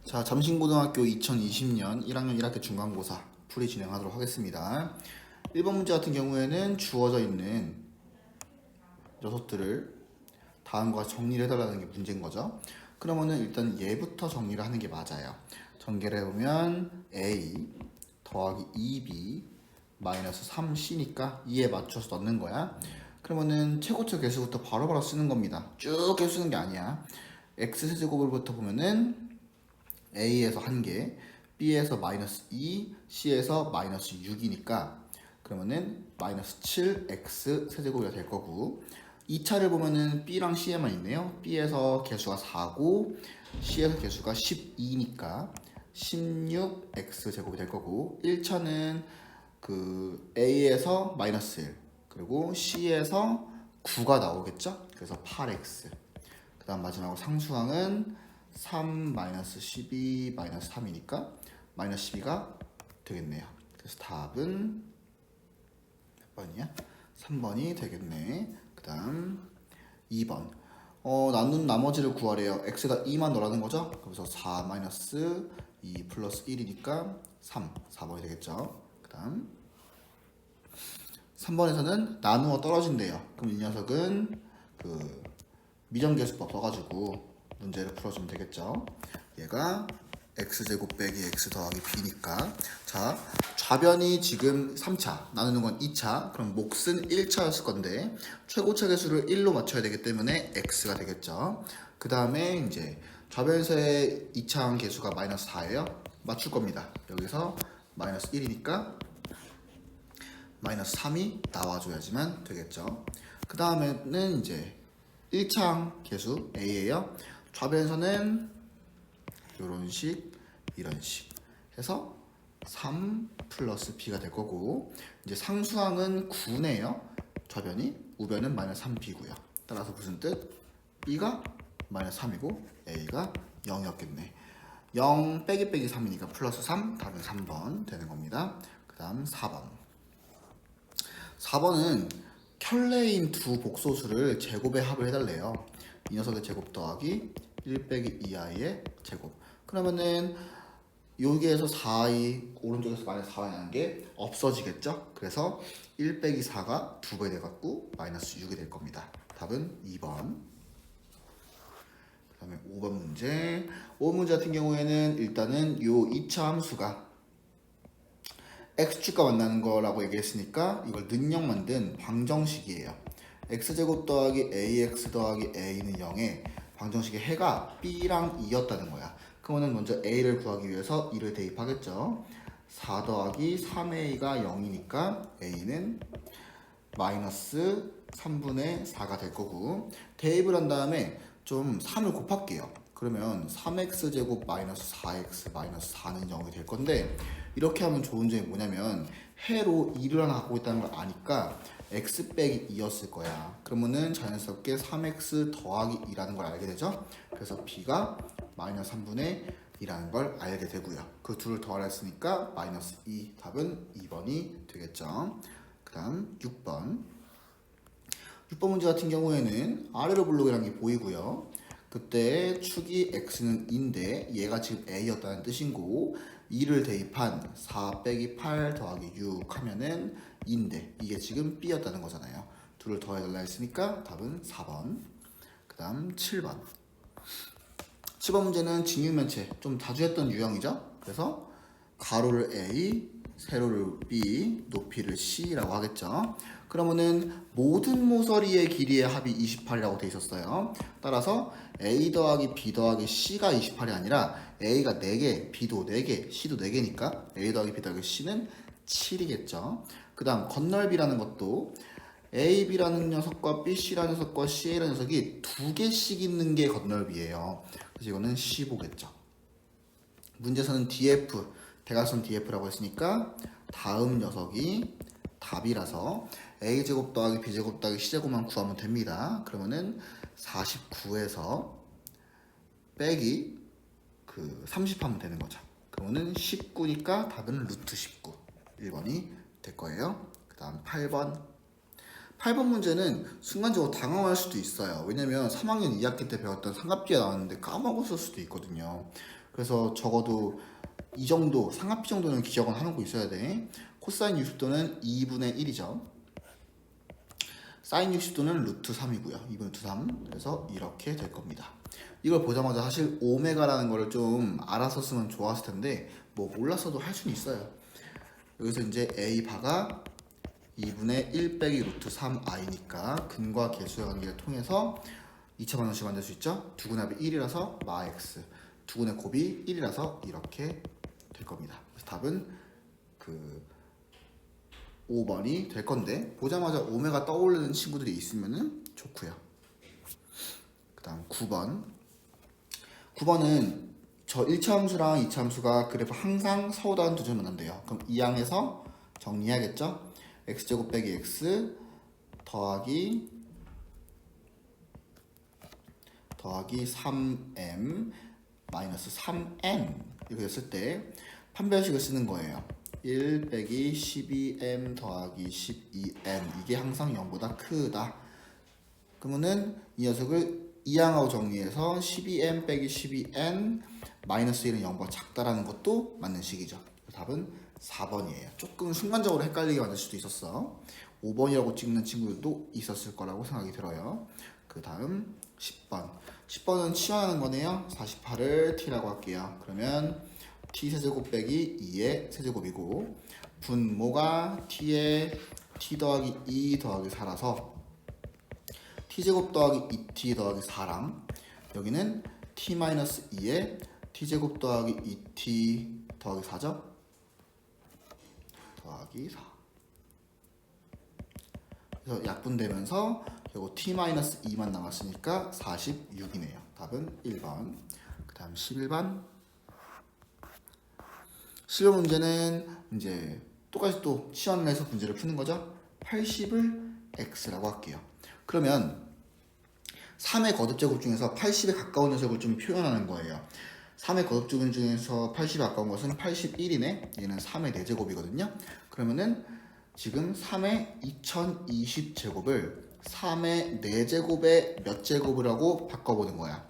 자, 잠신고등학교 2020년 1학년 1학기 중간고사 풀이 진행하도록 하겠습니다. 1번 문제 같은 경우에는 주어져 있는 녀석들을 다음과 같이 정리를 해달라는 게 문제인 거죠. 그러면은 일단 얘부터 정리를 하는 게 맞아요. 전개를 해보면 A 더하기 2B 마이너스 3C니까 2에 맞춰서 넣는 거야. 그러면은 최고차 개수부터 바로바로 쓰는 겁니다. 쭉 계속 쓰는 게 아니야. X세제곱을부터 보면은 A에서 1개, B에서 마이너스 2, C에서 마이너스 6이니까 그러면은 마이너스 7 X 세제곱이 될 거고 2차를 보면은 B랑 C에만 있네요. B에서 개수가 4고 C에서 개수가 12니까 16 X 제곱이 될 거고 1차는 그 A에서 마이너스 1 그리고 C에서 9가 나오겠죠? 그래서 8X 그 다음 마지막으로 상수항은 3 마이너스 12 마이너스 3이니까 마이너스 12가 되겠네요. 그래서 답은 몇 번이야? 3번이 되겠네. 그 다음 2번 나눈 나머지를 구하래요. x가 2만 넣으라는 거죠. 그래서 4 마이너스 2 플러스 1이니까 3, 4번이 되겠죠. 그 다음 3번에서는 나누어 떨어진대요. 그럼 이 녀석은 그 미정계수법 써가지고 문제를 풀어주면 되겠죠. 얘가 x제곱 빼기 x 더하기 b니까 자 좌변이 지금 3차 나누는 건 2차 그럼 몫은 1차였을 건데 최고차 개수를 1로 맞춰야 되기 때문에 x가 되겠죠. 그 다음에 이제 좌변에서의 2차 개수가 마이너스 4예요. 맞출 겁니다. 여기서 마이너스 1이니까 마이너스 3이 나와줘야지만 되겠죠. 그 다음에는 이제 1창 개수 A예요. 좌변에서는 이런 식, 이런 식 해서 3 플러스 B가 될 거고 이제 상수항은 9네요. 좌변이 우변은 마이너스 3B고요. 따라서 무슨 뜻? B가 마이너스 3이고 A가 0이었겠네. 0 빼기 빼기 3이니까 플러스 3, 답은 3번 되는 겁니다. 그 다음 4번. 4번은 켤레인 두 복소수를 제곱의 합을 해달래요. 이 녀석의 제곱 더하기 1 빼기 2i의 제곱. 그러면은 여기에서 4i 오른쪽에서 마이너스 4i 나는 게 없어지겠죠? 그래서 1 빼기 4가 2배 돼갖고 마이너스 6이 될 겁니다. 답은 2번. 그 다음에 5번 문제. 5번 문제 같은 경우에는 일단은 요 2차 함수가 x축과 만나는 거라고 얘기했으니까 이걸 능력 만든 방정식이에요. x제곱 더하기 ax 더하기 a는 0에 방정식의 해가 b랑 2였다는 거야. 그러면 먼저 a를 구하기 위해서 2를 대입하겠죠. 4 더하기 3a가 0이니까 a는 마이너스 3분의 4가 될 거고 대입을 한 다음에 좀 3을 곱할게요. 그러면 3x제곱 마이너스 4x 마이너스 4는 0이 될 건데 이렇게 하면 좋은 점이 뭐냐면 해로 2를 하나 갖고 있다는 걸 아니까 x 빼기 2였을 거야. 그러면은 자연스럽게 3x 더하기 2라는 걸 알게 되죠. 그래서 b가 마이너스 3분의 2라는 걸 알게 되고요. 그 둘을 더하라 했으니까 마이너스 2 답은 2번이 되겠죠. 그 다음 6번. 6번 문제 같은 경우에는 아래로 블록이라는 게 보이고요. 그때 축이 x는 2인데 얘가 지금 a였다는 뜻이고 2를 대입한 4 빼기 8 더하기 6 하면은 2인데 이게 지금 b였다는 거잖아요. 둘을 더해달라 했으니까 답은 4번. 그 다음 7번. 7번 문제는 직육면체 좀 자주 했던 유형이죠. 그래서 가로를 a, 세로를 b, 높이를 c라고 하겠죠. 그러면은 모든 모서리의 길이의 합이 28이라고 돼 있었어요. 따라서 a 더하기 b 더하기 c가 28이 아니라 a가 4개, b도 4개, c도 4개니까 a 더하기 b 더하기 c는 7이겠죠. 그 다음 건널비라는 것도 AB라는 녀석과 BC라는 녀석과 CA라는 녀석이 2개씩 있는 게 건널비예요. 그래서 이거는 15겠죠. 문제에서는 DF, 대각선 DF라고 했으니까 다음 녀석이 답이라서 A제곱 더하기 B제곱 더하기 C제곱만 구하면 됩니다. 그러면은 49에서 빼기 그 30 하면 되는 거죠. 그러면은 19니까 답은 루트 19. 1번이 될 거예요. 그 다음 8번. 8번 문제는 순간적으로 당황할 수도 있어요. 왜냐면 3학년 2학기 때 배웠던 삼각비가 나왔는데 까먹었을 수도 있거든요. 그래서 적어도 이 정도 상합비 정도는 기억은 하고 있어야 돼. 코사인 60도는 2분의 1이죠. 사인 60도는 루트 3이고요. 2분의 루트 3. 그래서 이렇게 될 겁니다. 이걸 보자마자 사실 오메가라는 거를 좀 알아서 쓰면 좋았을 텐데 뭐 몰랐어도 할 수는 있어요. 여기서 이제 a 바가 2분의 1 빼기 루트 3i니까 근과 계수의 관계를 통해서 2차 방정식 만들 수 있죠. 두근합이 1이라서 마 x, 두근의 곱이 1이라서 이렇게 될 겁니다. 그래서 답은 그 5번이 될 건데 보자마자 오메가 떠오르는 친구들이 있으면은 좋고요. 그 다음 9번. 9번은 저 1차 함수랑 2차 함수가 그래프 항상 서우다운 두 줄 만난대요. 그럼 이 항에서 정리해야겠죠? x제곱 빼기 x 더하기 3m 마이너스 3n 이렇게 됐을 때 판별식을 쓰는 거예요. 1 빼기 12m 더하기 12n 이게 항상 0보다 크다. 그러면은 이 녀석을 이항하고 정리해서 12m 빼기 12n 마이너스 1은 0보다 작다라는 것도 맞는 식이죠. 답은 4번이에요. 조금 순간적으로 헷갈리게 만들 수도 있었어. 5번이라고 찍는 친구들도 있었을 거라고 생각이 들어요. 그 다음 10번. 10번은 치환하는 거네요. 48을 t라고 할게요. 그러면 t 세제곱 빼기 2의 세제곱이고 분모가 t의 t 더하기 2 더하기 4라서 t제곱 더하기 2t 더하기 4랑 여기는 t-2의 t제곱 더하기 2t 더하기 4죠? 더하기 4. 그래서 약분되면서 결국 t-2만 남았으니까 46이네요. 답은 1번. 그 다음 11번. 11번 문제는 이제 똑같이 또 치환을 해서 문제를 푸는 거죠. 80을 x라고 할게요. 그러면 3의 거듭제곱 중에서 80에 가까운 녀석을 좀 표현하는 거예요. 3의 거듭제곱 중에서 80에 가까운 것은 81이네. 얘는 3의 4제곱이거든요. 그러면은 지금 3의 2020제곱을 3의 4제곱의 몇 제곱이라고 바꿔보는 거야.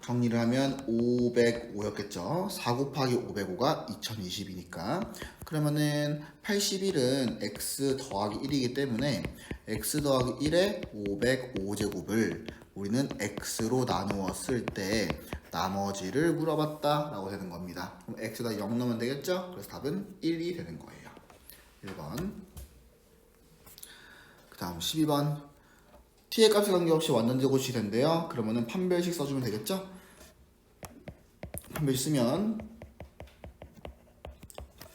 정리를 하면 505였겠죠. 4 곱하기 505가 2020이니까 그러면은 81은 x 더하기 1이기 때문에 x 더하기 1에 505제곱을 우리는 x로 나누었을 때 나머지를 물어봤다 라고 되는 겁니다. 그럼 x가 0 넣으면 되겠죠? 그래서 답은 1이 되는 거예요. 1번. 그 다음 12번. t의 값에 관계없이 완전제곱이 된대요. 그러면은 판별식 써주면 되겠죠? 판별식 쓰면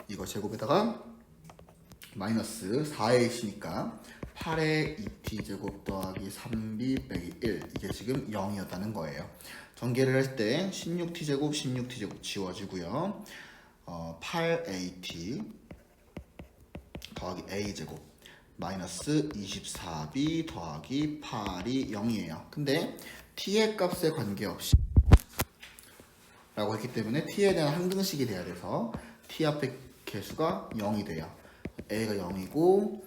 이거 제곱에다가 마이너스 4a씨니까 8의 2t 제곱 더하기 3b 빼기 1 이게 지금 0이었다는 거예요. 전개를 할 때 16t 제곱 16t 제곱 지워지고요. 8at 더하기 a 제곱 마이너스 24b 더하기 8이 0이에요. 근데 t의 값에 관계없이 라고 했기 때문에 t에 대한 항등식이 돼야 돼서 t 앞에 개수가 0이 돼요. a가 0이고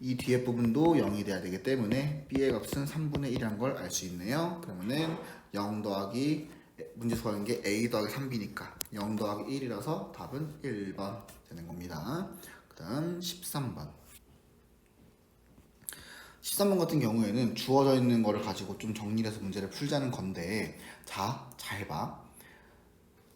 이 뒤에 부분도 0이 돼야 되기 때문에 b의 값은 3분의 1이란 걸 알 수 있네요. 그러면은 0 더하기 문제 구하는 게 a 더하기 3b니까 0 더하기 1이라서 답은 1번 되는 겁니다. 그 다음 13번. 13번 같은 경우에는 주어져 있는 거를 가지고 좀 정리를 해서 문제를 풀자는 건데 자, 잘 봐.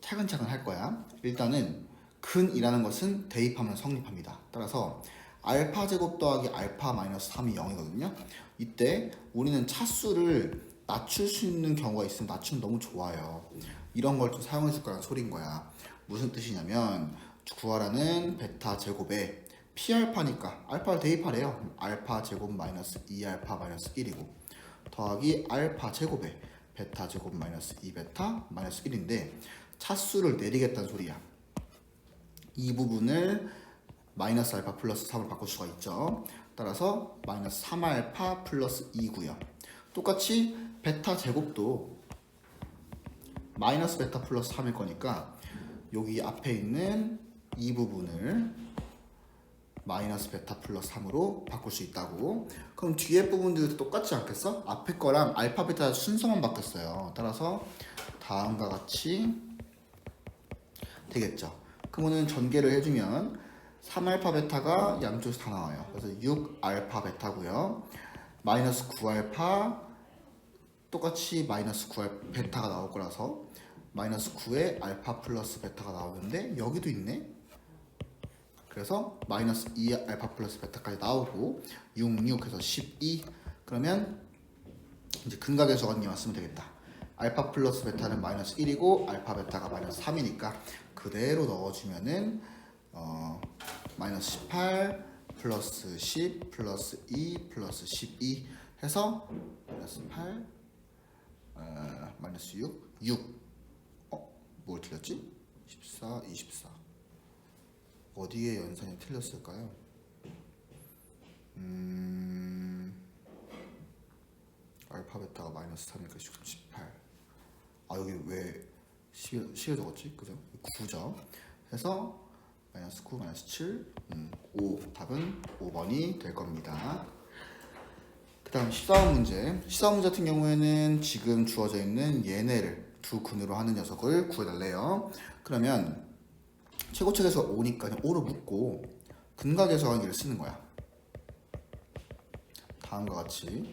차근차근 할 거야. 일단은 근이라는 것은 대입하면 성립합니다. 따라서 알파 제곱 더하기 알파 마이너스 3이 0이거든요. 이때 우리는 차수를 낮출 수 있는 경우가 있으면 낮추면 너무 좋아요. 이런 걸 좀 사용해 줄 거란 소린 거야. 무슨 뜻이냐면 구하라는 베타 제곱에 P알파니까 알파를 대입하래요. 알파 제곱 마이너스 2알파 마이너스 1이고 더하기 알파 제곱에 베타 제곱 마이너스 2베타 마이너스 1인데 차수를 내리겠다는 소리야. 이 부분을 마이너스 알파 플러스 3을 바꿀 수가 있죠. 따라서 마이너스 3알파 플러스 2고요. 똑같이 베타 제곱도 마이너스 베타 플러스 3일 거니까 여기 앞에 있는 이 부분을 마이너스 베타 플러스 3으로 바꿀 수 있다고. 그럼 뒤에 부분들도 똑같지 않겠어? 앞에 거랑 알파 베타 순서만 바뀌었어요. 따라서 다음과 같이 되겠죠. 그러면은 전개를 해주면 3알파 베타가 양쪽에서 다 나와요. 그래서 6알파 베타고요. 마이너스 9알파 똑같이 마이너스 9알파 베타가 나올 거라서 마이너스 9에 알파 플러스 베타가 나오는데 여기도 있네. 그래서 마이너스 2알파 플러스 베타까지 나오고 6, 6 해서 12. 그러면 이제 근각의 저관계만 쓰면 되겠다. 알파 플러스 베타는 마이너스 1이고 알파 베타가 마이너스 3이니까 그대로 넣어주면은 마이너스 18 플러스 10 플러스 2 플러스 12 해서 마이너스 8 마이너스 6 뭘 틀렸지? 14 24 어디에 연산이 틀렸을까요? 알파 베타가 마이너스 3이니까 18. 여기 왜 시에 적었지? 그죠? 9죠. 해서 마이너스 9, 마이너스 7, 5. 답은 5번이 될 겁니다. 그 다음 14번 문제. 14번 문제 같은 경우에는 지금 주어져 있는 얘네를 두 근으로 하는 녀석을 구해달래요. 그러면 최고책에서 5니까 5를 묶고 근각의 저항기를 쓰는 거야. 다음과 같이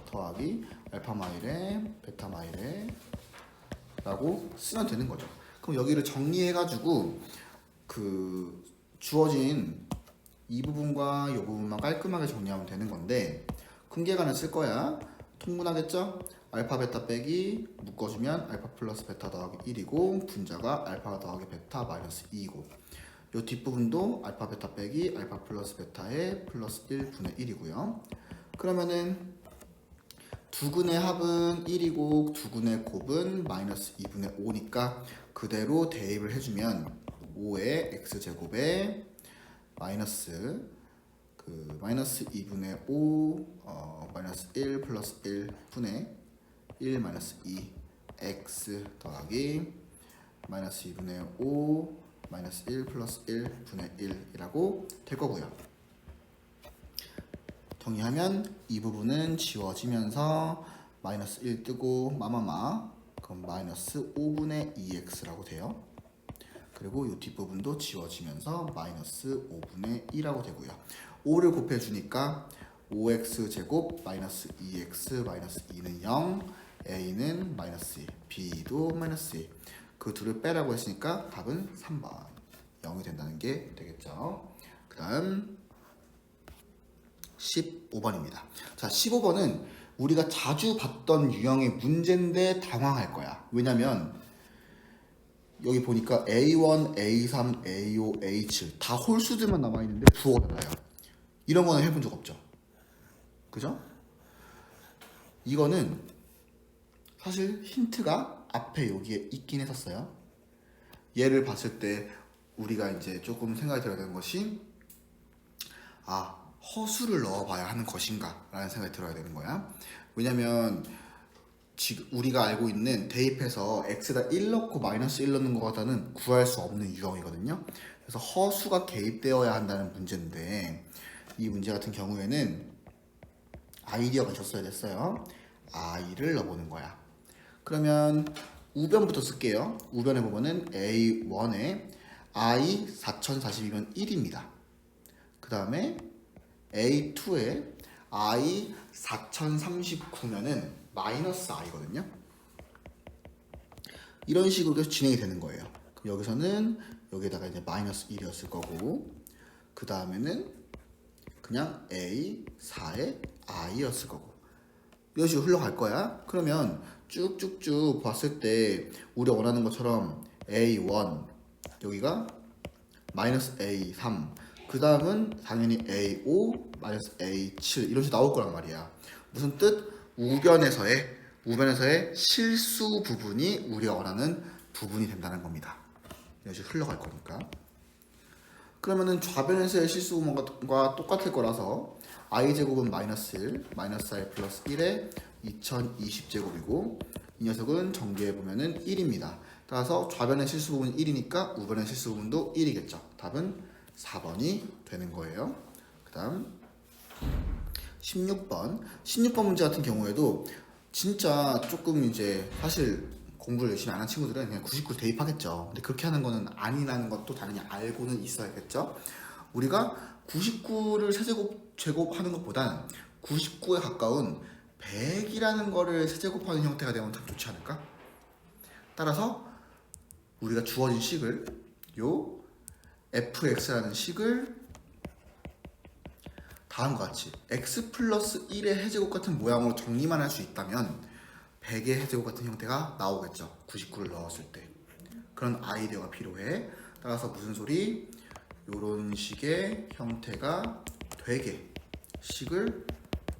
더하기 알파 마일에 베타 마일에 라고 쓰면 되는 거죠. 그럼 여기를 정리해가지고 그 주어진 이 부분과 이 부분만 깔끔하게 정리하면 되는 건데 근계간을 쓸 거야. 통분하겠죠? 알파 베타 빼기 묶어주면 알파 플러스 베타 더하기 1이고 분자가 알파 더하기 베타 마이너스 2이고 이 뒷부분도 알파 베타 빼기 알파 플러스 베타의 플러스 1분의 1이고요. 그러면은 두근의 합은 1이고 두근의 곱은 마이너스 2분의 5니까 그대로 대입을 해주면 5의 x제곱에 마이너스 마이너스 2분의 5 마이너스 1 플러스 1분의 1 마이너스 2 x 더하기 마이너스 2분의 5 마이너스 1 플러스 1분의 1이라고 될 거고요. 정리하면 이 부분은 지워지면서 마이너스 1 뜨고 마마마 그럼 마이너스 5분의 2x라고 돼요. 그리고 이 뒷부분도 지워지면서 마이너스 5분의 2라고 되고요. 5를 곱해주니까 5x 제곱 마이너스 2x 마이너스 2는 0 a는 마이너스 2 b도 마이너스 2 그 둘을 빼라고 했으니까 답은 3번 0이 된다는 게 되겠죠. 그 다음 15번입니다. 자, 15번은 우리가 자주 봤던 유형의 문제인데 당황할 거야. 왜냐면 여기 보니까 A1, A3, A5, A7 다 홀수들만 남아있는데 부호가 달라요. 이런 거는 해본 적 없죠. 그죠? 이거는 사실 힌트가 앞에 여기에 있긴 했었어요. 얘를 봤을 때 우리가 이제 조금 생각이 들어야 되는 것이 허수를 넣어봐야 하는 것인가 라는 생각이 들어야 되는 거야. 왜냐면 지금 우리가 알고 있는 대입해서 x에다 1 넣고 마이너스 1 넣는 것보다는 구할 수 없는 유형이거든요. 그래서 허수가 개입되어야 한다는 문제인데 이 문제 같은 경우에는 아이디어가 있었어야 됐어요. i를 넣어보는 거야. 그러면 우변부터 쓸게요. 우변에 보면은 A1에 i 4042면 1입니다. 그 다음에 A2에 i 4039면은 마이너스 i거든요. 이런 식으로 계속 진행이 되는 거예요. 그럼 여기서는 여기에다가 이제 마이너스 1이었을 거고 그 다음에는 그냥 A4에 i였을 거고 이런 식으로 흘러갈 거야. 그러면 쭉쭉쭉 봤을 때 우리가 원하는 것처럼 A1 여기가 마이너스 A3 그 다음은 당연히 A5 마이너스 A7 이런 식으로 나올 거란 말이야. 무슨 뜻? 우변에서의 실수 부분이 우리가 원하는 부분이 된다는 겁니다. 이런 식으로 흘러갈 거니까. 그러면은 좌변에서의 실수 부분과 똑같을 거라서 i제곱은 마이너스 1, 마이너스 i 플러스 1에 2020제곱이고 이 녀석은 전개해보면은 1입니다. 따라서 좌변의 실수 부분이 1이니까 우변의 실수 부분도 1이겠죠. 답은 4번이 되는 거예요. 그 다음 16번 문제 같은 경우에도 진짜 조금 이제 사실 공부를 열심히 안 한 친구들은 그냥 99를 대입하겠죠. 근데 그렇게 하는 거는 아니라는 것도 당연히 알고는 있어야겠죠. 우리가 99를 세제곱 제곱하는 것보단 99에 가까운 100이라는 거를 세제곱하는 형태가 되면 참 좋지 않을까? 따라서 우리가 주어진 식을 요 fx라는 식을 다음과 같이 x 플러스 1의 해제곱 같은 모양으로 정리만 할 수 있다면 100의 해제곱 같은 형태가 나오겠죠. 99를 넣었을 때. 그런 아이디어가 필요해. 따라서 무슨 소리? 요런 식의 형태가 되게 식을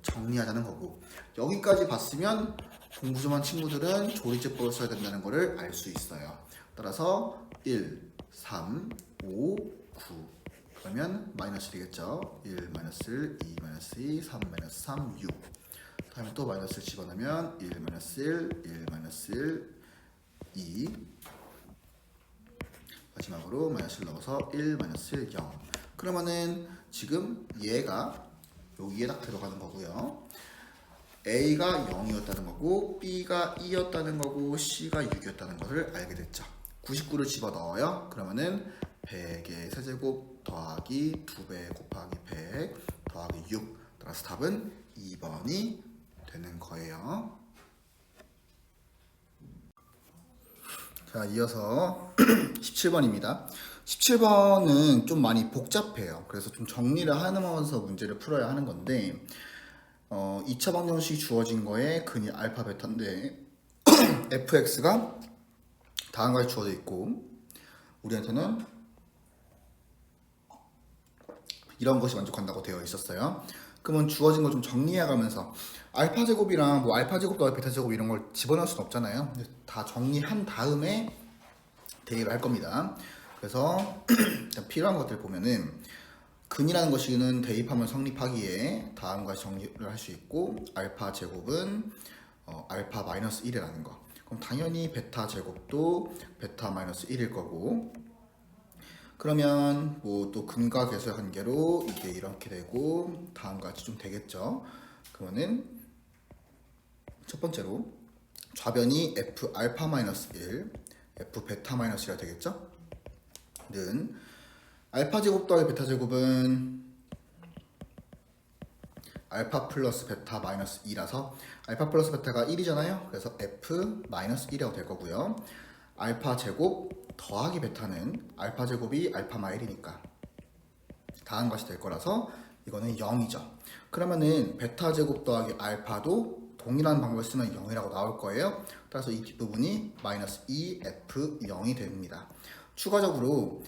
정리하자는 거고, 여기까지 봤으면 공부 좀 한 친구들은 조리제법을 써야 된다는 것을 알 수 있어요. 따라서 1, 3, 5, 9 그러면 마이너스 되겠죠. 1, 마이너스 1, 2, 마이너스 2, 3, 마이너스 3, 6 다음에 또 마이너스를 집어넣으면 1, 마이너스 1, 1, 마이너스 1, 2 마지막으로 마이너스를 넣어서 1, 마이너스 1, 0 그러면은 지금 얘가 여기에 딱 들어가는 거고요. A가 0이었다는 거고 B가 2였다는 거고 C가 6이었다는 것을 알게 됐죠. 99를 집어넣어요. 그러면은 100의 세제곱 더하기 2배 곱하기 100 더하기 6 따라서 답은 2번이 되는 거예요. 자, 이어서 17번입니다. 17번은 좀 많이 복잡해요. 그래서 좀 정리를 하면서 문제를 풀어야 하는 건데 2차 방정식이 주어진 거에 근이 알파 베타인데 fx가 다음과 같이 주어져 있고 우리한테는 이런 것이 만족한다고 되어 있었어요. 그러면 주어진 걸 좀 정리해가면서 알파 제곱이랑 뭐 알파 제곱 더하기 베타 제곱 이런 걸 집어넣을 수는 없잖아요. 다 정리한 다음에 대입을 할 겁니다. 그래서 일단 필요한 것들 보면은 근이라는 것이는 대입하면 성립하기에 다음과 같이 정리를 할 수 있고 알파 제곱은 알파 마이너스 1이라는 거. 그럼 당연히 베타 제곱도 베타 마이너스 1일 거고 그러면 뭐 또 근과 계수의 관계로 이게 이렇게 되고 다음과 같이 좀 되겠죠. 그러면은 첫 번째로 좌변이 f 알파 마이너스 1 f 베타 마이너스 1이 되겠죠. 는 알파 제곱 더하기 베타 제곱은 알파 플러스 베타 마이너스 2라서 알파 플러스 베타가 1이잖아요. 그래서 f 마이너스 1이라고 될 거고요. 알파 제곱 더하기 베타는 알파 제곱이 알파 마일이니까 다음과 같이 될 거라서 이거는 0이죠. 그러면은 베타 제곱 더하기 알파도 동일한 방법을 쓰면 0이라고 나올 거예요. 따라서 이 뒷부분이 마이너스 2f 0이 됩니다. 추가적으로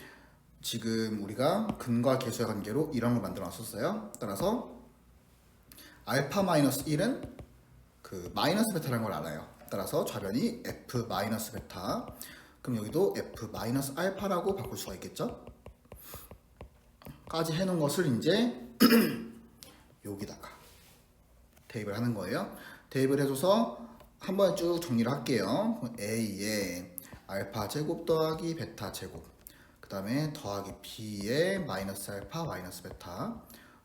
지금 우리가 근과 계수의 관계로 이런 걸 만들어 놨었어요. 따라서 알파 마이너스 1은 그 마이너스 베타라는 걸 알아요. 따라서 좌변이 f 마이너스 베타 그럼 여기도 f 마이너스 알파라고 바꿀 수가 있겠죠. 까지 해놓은 것을 이제 여기다가 대입을 하는 거예요. 대입을 해줘서 한 번에 쭉 정리를 할게요. A에 알파 제곱 더하기 베타 제곱 그 다음에 더하기 B에 마이너스 알파 마이너스 베타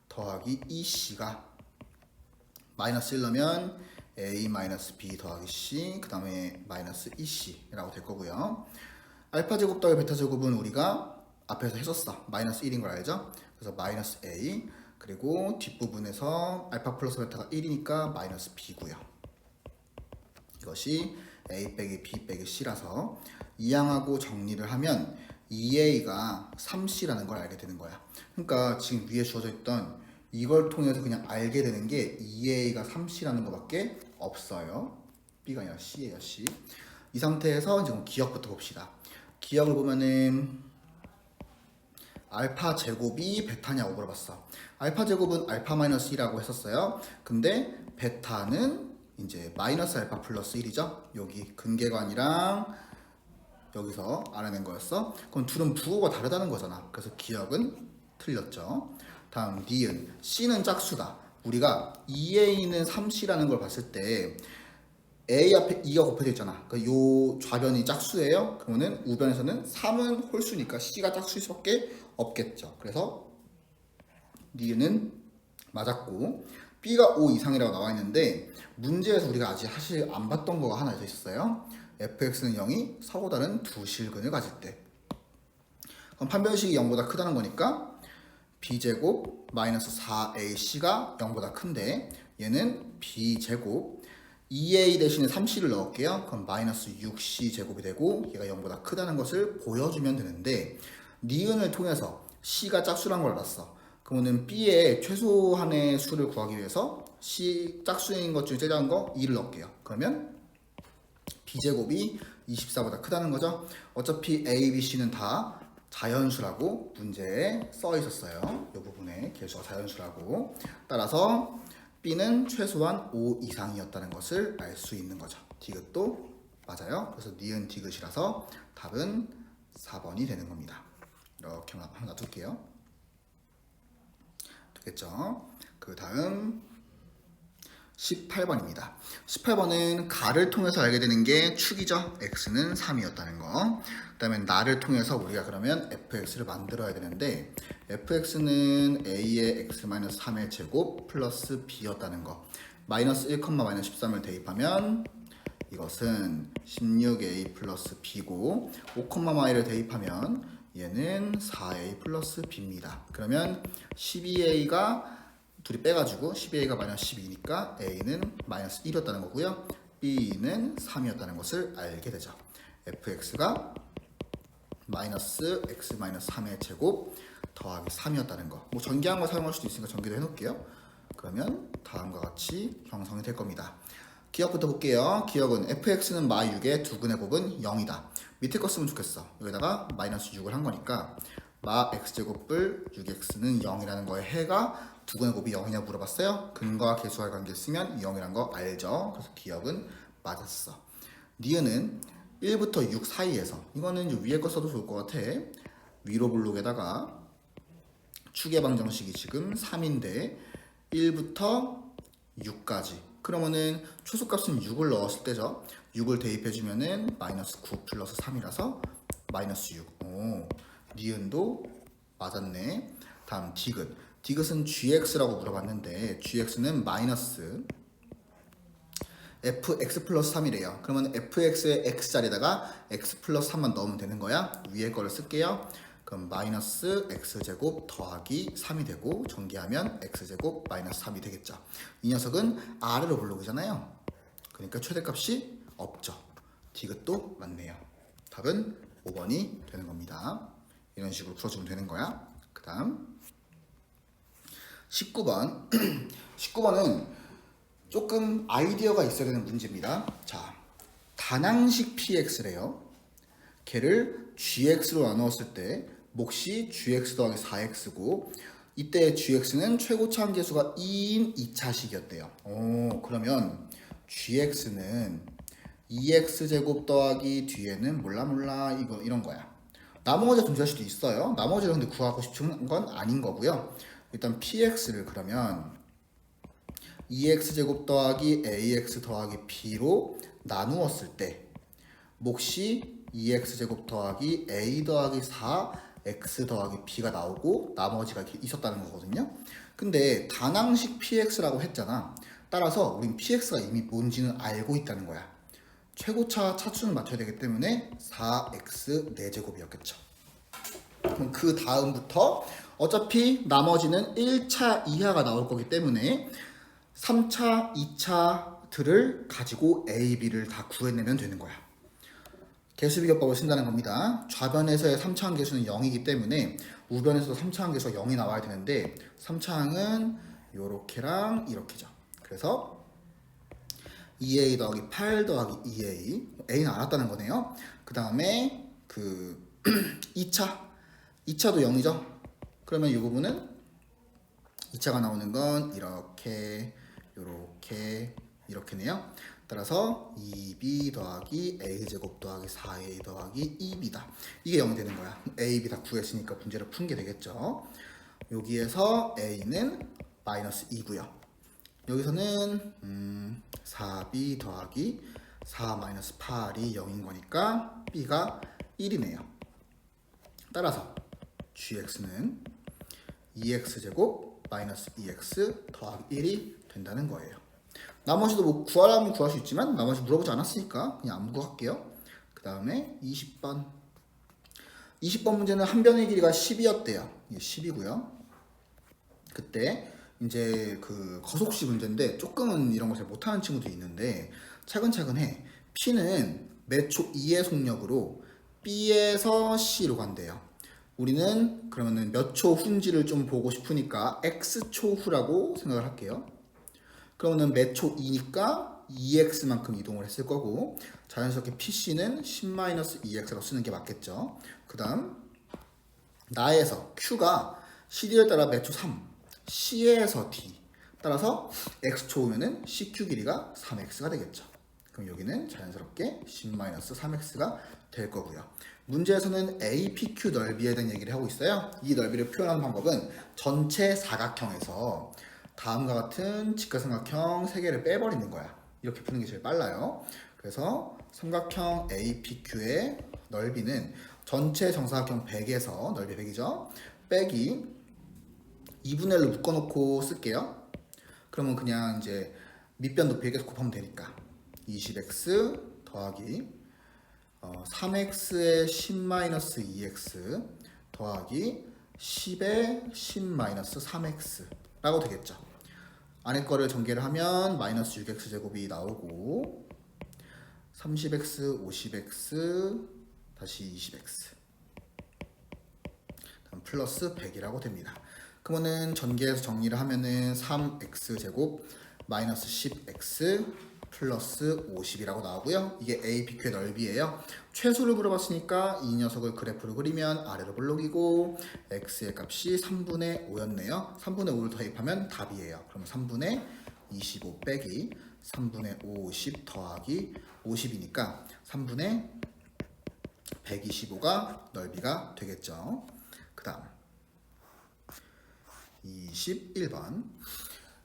더하기 EC가 마이너스 1 넣으면 A 마이너스 B 더하기 C 그 다음에 마이너스 EC라고 될 거고요. 알파 제곱 더하기 베타 제곱은 우리가 앞에서 했었어. 마이너스 1인 걸 알죠? 그래서 마이너스 A 그리고 뒷부분에서 알파 플러스 베타가 1이니까 마이너스 B고요. 이것이 A 빼기 B 빼기 C라서 이항하고 정리를 하면 2A가 3C라는 걸 알게 되는 거야. 그러니까 지금 위에 주어져 있던 이걸 통해서 그냥 알게 되는 게 2A가 3C라는 것밖에 없어요. B가 아니라 C예요, C. 이 상태에서 이제 기억부터 봅시다. 기억을 보면은 알파 제곱이 베타냐고 물어봤어. 알파 제곱은 알파 마이너스 1이라고 했었어요. 근데 베타는 이제 마이너스 알파 플러스 1이죠. 여기 근계관이랑 여기서 알아낸 거였어. 그럼 둘은 부호가 다르다는 거잖아. 그래서 기억은 틀렸죠. 다음 니은 C는 짝수다. 우리가 2A는 3C라는 걸 봤을 때 A 앞에 2가 곱해져 있잖아. 그러니까 요 좌변이 짝수예요. 그러면은 우변에서는 3은 홀수니까 C가 짝수일 수밖에 없겠죠. 그래서 니은은 맞았고 B가 5 이상이라고 나와 있는데 문제에서 우리가 아직 사실 안 봤던 거가 하나 더 있었어요. fx는 0이 서로 다른 두 실근을 가질 때. 그럼 판별식이 0보다 크다는 거니까 b제곱 마이너스 4ac가 0보다 큰데 얘는 b제곱 2a 대신에 3c를 넣을게요. 그럼 마이너스 6c 제곱이 되고 얘가 0보다 크다는 것을 보여주면 되는데 니은을 통해서 c가 짝수란 걸 알았어. 그러면 b의 최소한의 수를 구하기 위해서 c 짝수인 것 중에 제일 작은 거 2를 넣을게요. 그러면 b제곱이 24보다 크다는 거죠. 어차피 a, b, c는 다 자연수라고 문제에 써 있었어요. 이 부분에 개수가 자연수라고. 따라서 b는 최소한 5 이상이었다는 것을 알 수 있는 거죠. 디귿도 맞아요. 그래서 니은 디귿이라서 답은 4번이 되는 겁니다. 이렇게 한번 놔둘게요. 되겠죠? 그 다음 18번입니다. 18번은 가를 통해서 알게 되는 게 축이죠. x는 3이었다는 거. 그 다음에 나를 통해서 우리가 그러면 fx를 만들어야 되는데 fx는 a의 x-3의 제곱 플러스 b였다는 거. 마이너스 1, 마이너스 13을 대입하면 이것은 16a 플러스 b고 5,y를 대입하면 얘는 4a 플러스 b입니다. 그러면 12a가 둘이 빼가지고 12a가 마이너스 12니까 a는 마이너스 1이었다는 거고요. b는 3이었다는 것을 알게 되죠. fx가 마이너스 x 마이너스 3의 제곱 더하기 3이었다는 거. 뭐 전기한 거 사용할 수도 있으니까 전기도 해놓을게요. 그러면 다음과 같이 형성이 될 겁니다. 기억부터 볼게요. 기억은 fx는 마 6의 두근의 곱은 0이다. 밑에 거 쓰면 좋겠어. 여기다가 마이너스 6을 한 거니까 마 x제곱불 6x는 0이라는 거에 해가 두근의 곱이 0이냐 물어봤어요. 근과 계수할 관계를 쓰면 0이란 거 알죠. 그래서 기억은 맞았어. 니은은 1부터 6 사이에서 이거는 이제 위에 거 써도 좋을 것 같아. 위로 블록에다가 축의 방정식이 지금 3인데 1부터 6까지 그러면은 최소값은 6을 넣었을 때죠. 6을 대입해주면은 마이너스 9 플러스 3이라서 마이너스 6. 오, 니은도 맞았네. 다음 디귿. 디귿은 gx라고 물어봤는데 gx는 마이너스 fx 플러스 3이래요. 그러면 fx의 x자리에다가 x 플러스 3만 넣으면 되는 거야. 위에 거를 쓸게요. 그럼 마이너스 x제곱 더하기 3이 되고 전개하면 x제곱 마이너스 3이 되겠죠. 이 녀석은 아래로 블록이잖아요. 그러니까 최대값이 없죠. 디귿도 맞네요. 답은 5번이 되는 겁니다. 이런 식으로 풀어주면 되는 거야. 그 다음 19번 19번은 조금 아이디어가 있어야 되는 문제입니다. 자, 단항식 px래요. 걔를 gx로 나누었을 때 몫이 gx 더하기 4x고 이때 gx는 최고차 함계수가 2인 2차식이었대요. 오, 그러면 gx는 2x제곱 더하기 뒤에는 몰라 이거 이런 거야. 나머지가 존재할 수도 있어요. 나머지를 근데 구하고 싶은 건 아닌 거고요. 일단 px를 그러면 2x제곱 더하기 ax 더하기 b로 나누었을 때 몫이 2x제곱 더하기 a 더하기 4x 더하기 b가 나오고 나머지가 이렇게 있었다는 거거든요. 근데 단항식 px라고 했잖아. 따라서 우린 px가 이미 뭔지는 알고 있다는 거야. 최고차 차수는 맞춰야 되기 때문에 4x 4제곱이었겠죠. 그럼 그 다음부터 어차피 나머지는 1차 이하가 나올 거기 때문에 3차, 2차들을 가지고 A, B를 다 구해내면 되는 거야. 개수비교법을 쓴다는 겁니다. 좌변에서의 3차항 계수는 0이기 때문에 우변에서도 3차항 계수가 0이 나와야 되는데 3차항은 요렇게랑 이렇게죠. 그래서 2A 더하기 8 더하기 2A A는 알았다는 거네요. 그 다음에 그 2차도 0이죠. 그러면 이 부분은 2차가 나오는 건 이렇게 이렇게네요. 따라서 2b 더하기 a제곱 더하기 4a 더하기 2b다. 이게 0이 되는 거야. a, b 다 구했으니까 문제를 푼 게 되겠죠. 여기에서 a는 마이너스 2고요. 여기서는 4b 더하기 4 마이너스 8이 0인 거니까 b가 1이네요. 따라서 gx는 2x제곱 마이너스 2x 더하기 1이 된다는 거예요. 나머지도 뭐 구하라면 구할 수 있지만 나머지 물어보지 않았으니까 그냥 안 구할게요. 그 다음에 20번. 20번 문제는 한 변의 길이가 10이었대요. 이게 10이고요. 그때 이제 그 거속시 문제인데 조금은 이런 걸 잘 못하는 친구도 있는데 차근차근 해. P는 매초 2의 속력으로 B에서 C로 간대요. 우리는 그러면은 몇 초 후인지를 좀 보고 싶으니까 X초 후라고 생각을 할게요. 그러면은 매초 2니까 2x만큼 이동을 했을 거고 자연스럽게 PC는 10-2x라고 쓰는 게 맞겠죠. 그 다음 나에서 Q가 CD를 따라 매초 3, C에서 D 따라서 x초면은 CQ 길이가 3x가 되겠죠. 그럼 여기는 자연스럽게 10-3x가 될 거고요. 문제에서는 APQ 넓이에 대한 얘기를 하고 있어요. 이 넓이를 표현하는 방법은 전체 사각형에서 다음과 같은 직각삼각형 3개를 빼버리는 거야. 이렇게 푸는 게 제일 빨라요. 그래서 삼각형 APQ의 넓이는 전체 정사각형 100에서 넓이 100이죠. 빼기 2분의 1로 묶어놓고 쓸게요. 그러면 그냥 이제 밑변 높이 계속 곱하면 되니까 20x 더하기 3x의 10-2x 더하기 10의 10-3x 라고 되겠죠. 안에 거를 전개를 하면 마이너스 6x 제곱이 나오고 30x, 50x, 다시 20x 다음 플러스 100이라고 됩니다. 그러면은 전개해서 정리를 하면은 3x 제곱 마이너스 10x 플러스 50이라고 나오고요. 이게 APQ의 넓이에요. 최소를 물어봤으니까 이 녀석을 그래프로 그리면 아래로 볼록이고 x의 값이 3분의 5였네요. 3분의 5를 대입하면 답이에요. 그럼 3분의 25 빼기 3분의 50 더하기 50이니까 3분의 125가 넓이가 되겠죠. 그 다음 21번.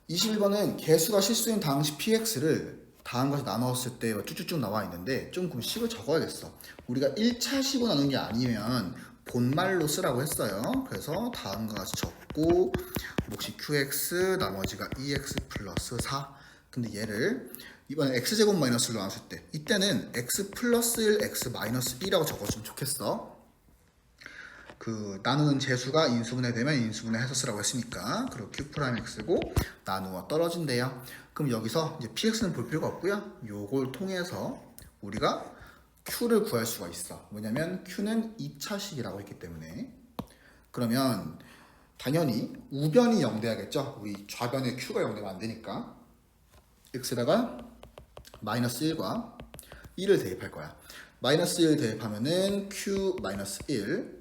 21번은 개수가 실수인 당시 px를 다음과 같이 나누었을 때 쭉쭉쭉 나와 있는데 좀 그럼 식을 적어야겠어. 우리가 1차 식으로 나눈 게 아니면 본말로 쓰라고 했어요. 그래서 다음과 같이 적고 몫이 qx 나머지가 2x 플러스 4. 근데 얘를 이번에 x제곱 마이너스로 나눴을 때 이때는 x 플러스 1, x 마이너스 2라고 적어주면 좋겠어. 그 나누는 재수가 인수분해 되면 인수분해 해서 쓰라고 했으니까 그리고 q'x고 나누어 떨어진대요. 그럼 여기서 이제 px는 볼 필요가 없고요. 요걸 통해서 우리가 q를 구할 수가 있어. 왜냐면 q는 2차식이라고 했기 때문에. 그러면 당연히 우변이 0 돼야겠죠. 우리 좌변에 q가 0 되면 안 되니까 x에다가 마이너스 1과 1을 대입할 거야. 마이너스 1 대입하면은 q 마이너스 1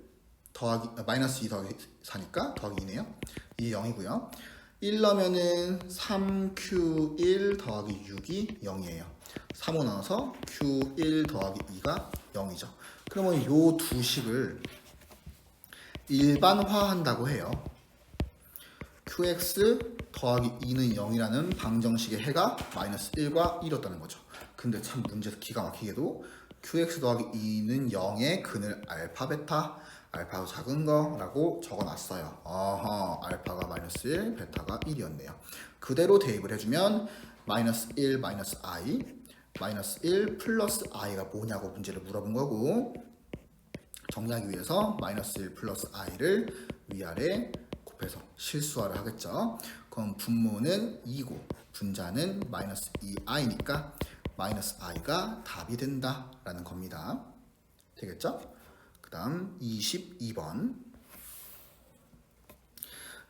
더하기 마이너스 2 더하기 4니까 더하기 2네요. 이게 0이고요. 1 넣으면은 3q1 더하기 6이 0이에요. 3호 나눠서 q1 더하기 2가 0이죠. 그러면 요 두 식을 일반화한다고 해요. qx 더하기 2는 0이라는 방정식의 해가 마이너스 1과 1이었다는 거죠. 근데 참 문제에서 기가 막히게도 qx 더하기 2는 0의 근을 알파 베타 알파가 작은 거라고 적어놨어요. 알파가 마이너스 1, 베타가 1이었네요. 그대로 대입을 해주면 마이너스 1, 마이너스 i, 마이너스 1 플러스 i가 뭐냐고 문제를 물어본 거고 정리하기 위해서 마이너스 1 플러스 i를 위아래 곱해서 실수화를 하겠죠. 그럼 분모는 2고 분자는 마이너스 2i니까 마이너스 i가 답이 된다라는 겁니다. 되겠죠? 그 다음 22번.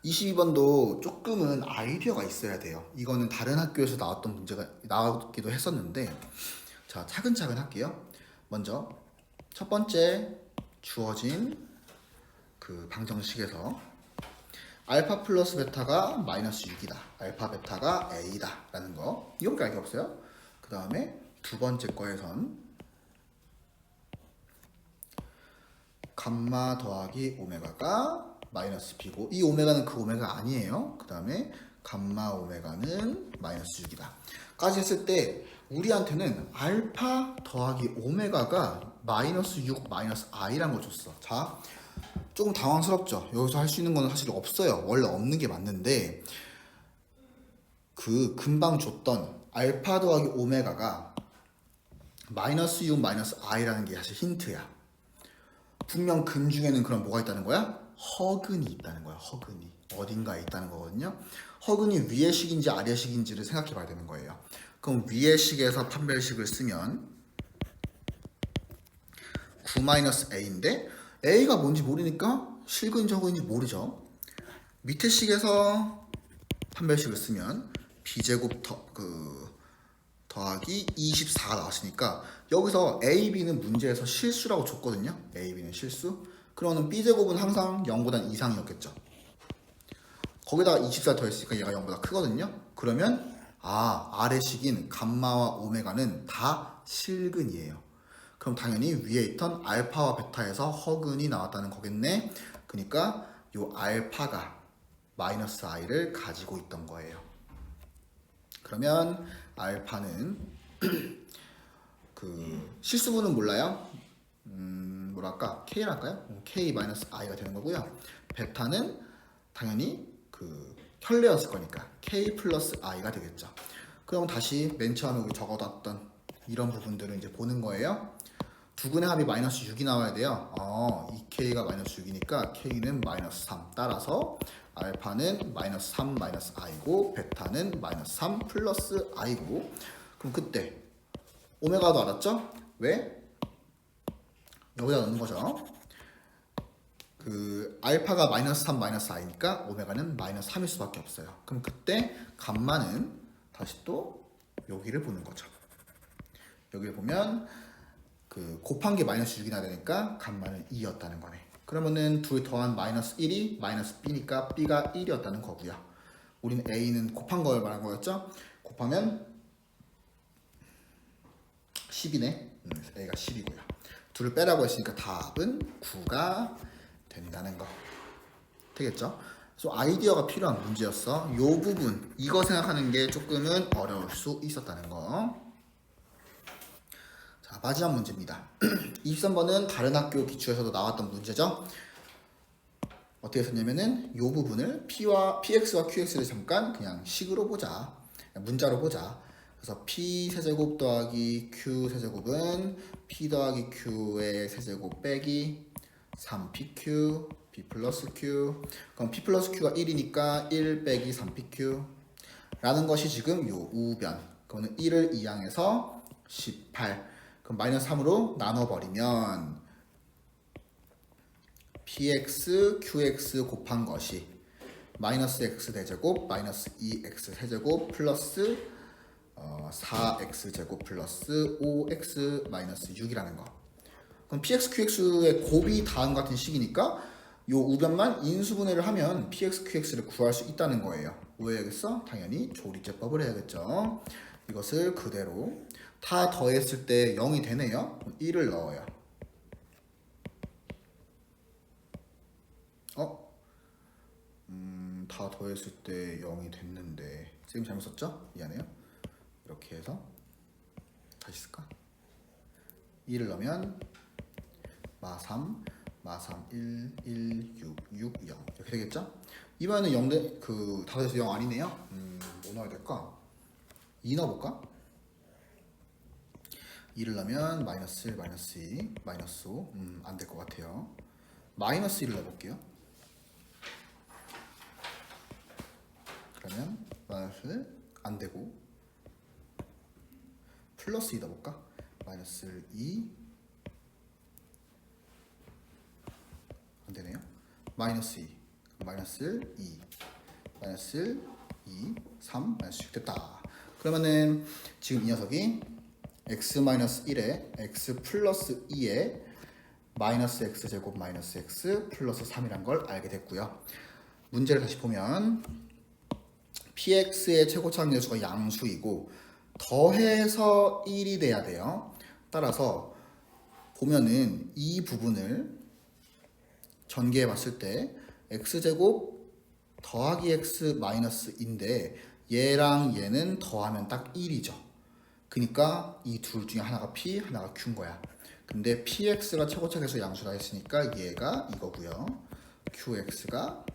22번도 조금은 아이디어가 있어야 돼요. 이거는 다른 학교에서 나왔던 문제가 나왔기도 했었는데 자 차근차근 할게요. 먼저 첫 번째 주어진 그 방정식에서 알파 플러스 베타가 마이너스 6이다. 알파 베타가 a다 라는 거 이거밖에 알 게 없어요. 그 다음에 두 번째 거에선 감마 더하기 오메가가 마이너스 b고 이 오메가는 그 오메가 아니에요. 그 다음에 감마 오메가는 마이너스 6이다 까지 했을 때 우리한테는 알파 더하기 오메가가 마이너스 6 마이너스 i라는 걸 줬어. 자 조금 당황스럽죠. 여기서 할 수 있는 건 사실 없어요. 원래 없는 게 맞는데 그 금방 줬던 알파 더하기 오메가가 마이너스 6 마이너스 i라는 게 사실 힌트야. 분명 근 중에는 그럼 뭐가 있다는 거야? 허근이 있다는 거야. 허근이 어딘가에 있다는 거거든요. 허근이 위의 식인지 아래의 식인지를 생각해 봐야 되는 거예요. 그럼 위의 식에서 판별식을 쓰면 9-a인데 a가 뭔지 모르니까 실근인지 허근인지 모르죠. 밑에 식에서 판별식을 쓰면 b제곱 더하기 24가 나왔으니까 여기서 a, b는 문제에서 실수라고 줬거든요. a, b는 실수. 그러면 b제곱은 항상 0보다 이상이었겠죠. 거기다가 24 더했으니까 얘가 0보다 크거든요. 그러면 아래식인 감마와 오메가는 다 실근이에요. 그럼 당연히 위에 있던 알파와 베타에서 허근이 나왔다는 거겠네. 그러니까 요 알파가 마이너스 i를 가지고 있던 거예요. 그러면 알파는 그 실수분은 몰라요. 뭐랄까 k랄까요? k-i가 되는 거고요. 베타는 당연히 그 혈례였을 거니까 k 플러스 i가 되겠죠. 그럼 다시 맨 처음에 우리 적어뒀던 이런 부분들을 이제 보는 거예요. 두근의 합이 마이너스 6이 나와야 돼요. 이 k가 마이너스 6이니까 k는 마이너스 3. 따라서 알파는 마이너스 3 마이너스 i고 베타는 마이너스 3 플러스 i고. 그럼 그때 오메가도 알았죠? 왜? 여기다 넣는 거죠. 그 알파가 마이너스 3 마이너스 i니까 오메가는 마이너스 3일 수밖에 없어요. 그럼 그때 감마는 다시 또 여기를 보는 거죠. 여기를 보면 그 곱한 게 마이너스 6이 나야 되니까 감마는 2였다는 거네. 그러면은 둘 더한 마이너스 1이 마이너스 b니까 b가 1이었다는 거고요. 우리는 a는 곱한 걸 말한 거였죠? 곱하면 10이네. a가 10이고요. 둘을 빼라고 했으니까 답은 9가 된다는 거. 되겠죠? 그래서 아이디어가 필요한 문제였어. 요 부분, 이거 생각하는 게 조금은 어려울 수 있었다는 거. 자, 마지막 문제입니다. 23번은 다른 학교 기출에서도 나왔던 문제죠. 어떻게 썼냐면은 요 부분을 px와 qx를 잠깐 그냥 식으로 보자. 문자로 보자. 그래서 p 세제곱 더하기 q 세제곱은 p 더하기 q의 세제곱 빼기 3pq p 플러스 q. 그럼 p 플러스 q가 1이니까 1 빼기 3pq 라는 것이 지금 요 우변. 그러면 1을 이항해서 18. 그럼 마이너스 3으로 나눠버리면 px, qx 곱한 것이 마이너스 x 대제곱 마이너스 2x 세제곱 플러스 4x 제곱 플러스 5x 마이너스 6이라는 거. 그럼 px, qx의 곱이 다음 같은 식이니까 요 우변만 인수분해를 하면 px, qx를 구할 수 있다는 거예요. 뭐 해야겠어? 당연히 조리제법을 해야겠죠. 이것을 그대로 다 더했을 때 0이 되네요. 1을 넣어요. 다 더했을 때 0이 됐는데 쌤 잘못 썼죠? 미안해요. 이렇게 해서 다시 쓸까? 2를 넣으면 마3 1 1 6 6 0 이렇게 되겠죠? 이번에는 0 그 다 더해서 0 아니네요. 뭐 넣어야 될까? 2 넣어볼까? 2를 넣으면 마이너스 1 마이너스 2 마이너스 5 안 될 것 같아요. 마이너스 1을 넣어볼게요. 그러면 마이너스 안 되고 플러스 2 넣어볼까? 마이너스 2 안 되네요. 마이너스 2 마이너스 2 마이너스 2 3 마이너스 6 됐다. 그러면은 지금 이 녀석이 x-1에 x 플러스 2에 마이너스 x 제곱 마이너스 x 플러스 3이란 걸 알게 됐고요. 문제를 다시 보면 px의 최고차항 계수가 양수이고 더해서 1이 돼야 돼요. 따라서 보면은 이 부분을 전개해 봤을 때 x제곱 더하기 x 마이너스인데 얘랑 얘는 더하면 딱 1이죠. 그러니까 이 둘 중에 하나가 p, 하나가 q인 거야. 근데 px가 최고차 계수 양수라 했으니까 얘가 이거고요. qx가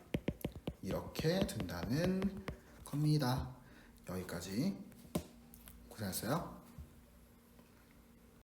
이렇게 된다는 겁니다. 여기까지. 고생했어요.